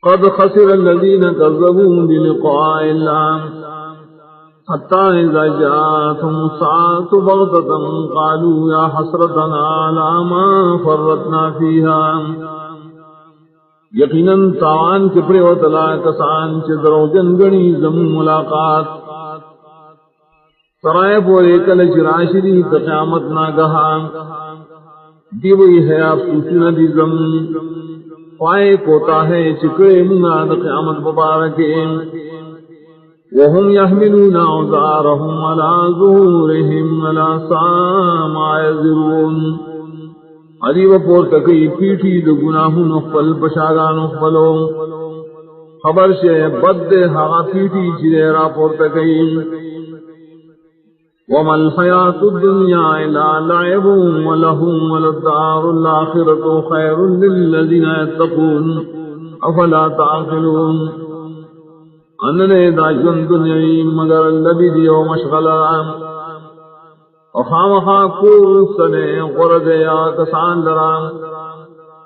قد خسر الذين كذبوا بلقاء الله حتى إذا جاءتهم الساعة بغتة قالوا يا حسرتنا على ما فرطنا فيها. یقیناً تاوان کپڑے و تلا کسان چدرو جنگنی زم ملاقات سرائے پورے کل چراشری قیامت ناگہا دیوئی ہے آپ سوچنا دی زم پائے کوتا ہے چکڑے مناد قیامت مبارکے وهم يحملون اوزارهم على ظهورهم ولا ساء ما يزرون. علیو پور تکی پیٹھی دو گناہوں نخفل پشاگان نخفلو خبر شے بد ہاں پیٹھی چرے را پور تکی. وما الحیات الدنیا الا لعب ولہو وللدار الاخرۃ خیر للذین یتقون افلا تعقلون. اننے داجن دنیای مگر لبی دیو مشغلان وخامخا کور سنے غرد یا کسان درام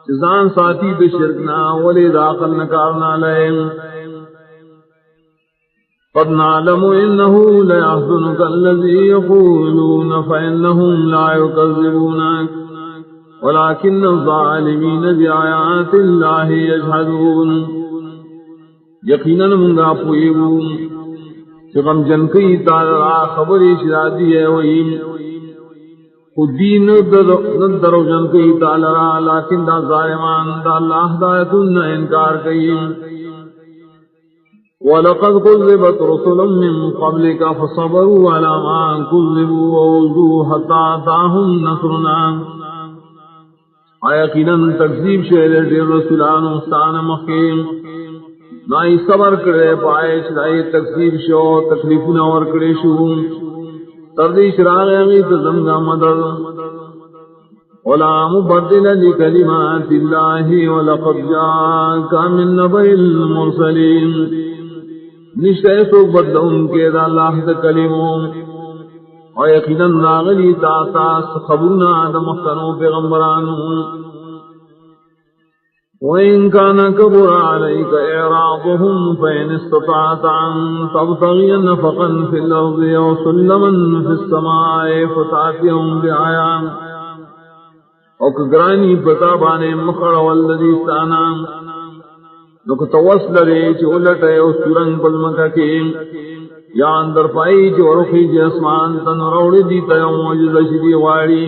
چزان ساتھی بشرکنا ولی داخل نکارنا لئیم. قد نعلم انه ليحزنك الذي يقولون فانهم لا يكذبونك ولكن الظالمين بآيات الله يجحدون. یقیناً منگا پوئیو چغم جن کی تارا خبری شرادی ہے وہی خود دین ندرو جن کی تالرا لیکن دا ظالمان دا اللہ ہدایتن انکار کی. وَلَقَدْ كُذِّبَتْ رُسُلٌ مِّن قَبْلِكَ فَصَبَرُوا عَلَى مَا كُذِّبُوا وَأُوذُوا حَتَّى أَتَاهُمْ نَصْرُنَا. یقیناً تکذیب شعر دیر رسولان استان مخیم نائی صبر کرے پائے چلائی تکذیب شو تکلیف نور کرے شو تردیش راغ اغیت زمگا مدد. وَلَا مُبَدِّلَ لِكَلِمَاتِ اللَّهِ وَلَقَدْ جَاءَكَ مِن نَّبَإِ الْمُرْسَلِينَ. نشتے سو بدل ان کے دا اللہ دا کلموں اور یقیناً راغلی تاتا خبرنا دا مختنو پیغمبرانوں. وَإِن كَانَ كَبُرَ عَلَيْكَ إِعْرَاضُهُمْ فَإِنِ اسْتَطَعْتَ أَن تَبْتَغِيَ نَفَقًا فِي الْأَرْضِ أَوْ سُلَّمًا فِي السَّمَاءِ فَتَأْتِيَهُمْ بِآيَةٍ. اوکگرانی پتا بانے مخڑ والذی استانا نک توسل رے چی اولٹے او سورنگ پلمکا کی یا اندر پائی چی ورخی جی اسمان تن روڑی دیتا یوم وجد شدی غاری.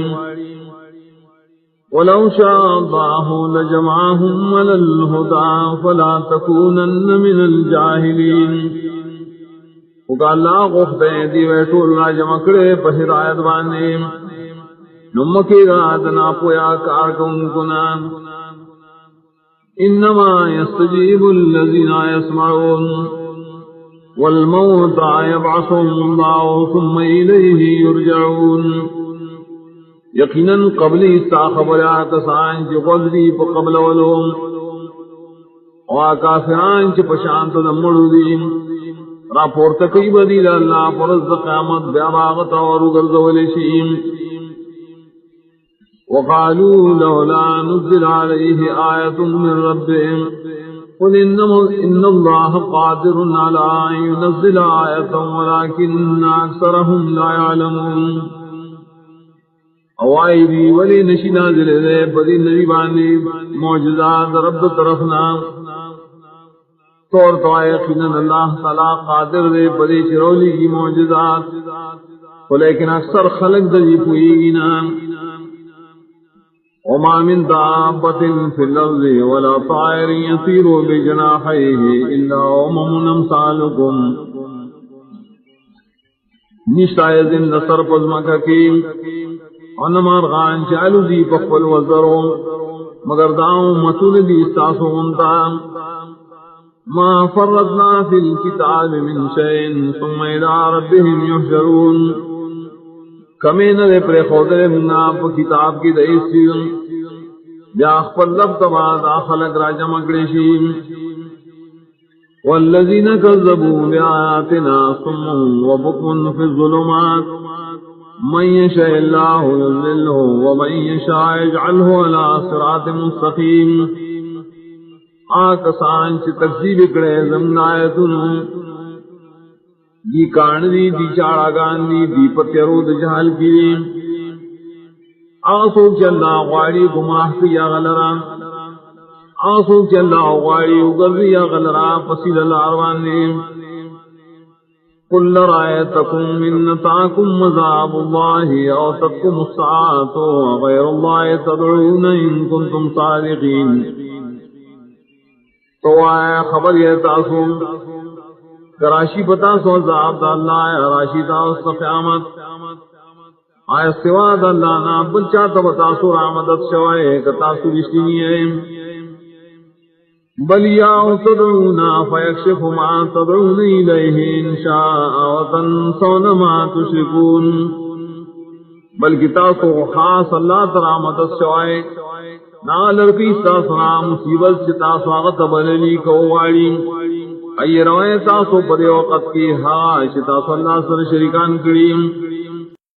وَلَوْ شَاءَ اللَّهُ لَجَمَعَهُمْ عَلَى الْهُدَى فَلَا تَكُونَنَّ مِنَ الْجَاهِلِينَ. وکا اللہ غفتے دیویتو اللہ جمع کرے پہدایت بانے نمکی رات نا پویا کار کن کنا. انما يستجيب الذين يسمعون والموتى يبعثهم الله ثم إليه يرجعون. یقیناً قبلی سا خبرات سائن چی قدری پا قبل ولوم وآکافران چی پشانت دمڑو راپورت کئی بدیل اللہ فرز قیامت بیاباغت ورگرز ولشیم. وقالوا لولا نزل عليه آية من ربهم قل إن الله قادر على أن ينزل آية ولكن أكثرهم لا يعلمون. اوائی بھی ولی نشی نازل دے پدی نبی باندی معجزات رب طرفنا طور تو یقیناً اللہ تعالی قادر دے پدی چرولی کی معجزات ولیکن اکثر خلق دی پوئینا. وما من دابة في الأرض ولا طائر يطير بجناحيه إلا أمم أمثالكم. نشتائے زند سر پزمکہ کی انمار غان چالو دی پخفل وزروں مگر داؤں متون دی استاسو انتا. ما فرطنا في الكتاب من شيء ثم إلى ربهم يحشرون. کمین دے پر خودر منا پا کتاب کی دئیسین بیا اخفر لب تباد آخلق راجم اگریشیم. والذین کذبوا بآیاتنا صم وبکم فی الظلمات من یشاء اللہ یضللہ ومن یشاء یجعلہ علی صراط مستقیم. آکسان چی تکذیب کرے زمن آیتنو دی کارنی دی چاڑاگان دی پتیرو دی جہل کی آسو چی اللہ غواری گمراہ کیا غلرا آسو چی اللہ غواری اگرزی غلرا پسیل الاروان دی قل رأيتكم من نتاكم مذاب الله أو تقم الساعة وغير الله تدعون إن كنتم صادقين تو آیا خبر یہ تاسو کراشی بتاسو عذاب دا اللہ راشی تاسو قیامت آیا سوا دا اللہ نا بلچا تا بتاسو رامدت شوائے کتاسو رشتینی ہے بل یا تدعونا فیکشف ما تدعون الیہ انشاء وتنسون ما تشرکون بلکہ تاسو خاص اللہ ترا مدد شوائے نا لرکی تاسنا مصیبت سے تاسو آغت بللی کواری ای روائے تاسو پر وقت کی ہاں تاسو اللہ سر شریکان کریم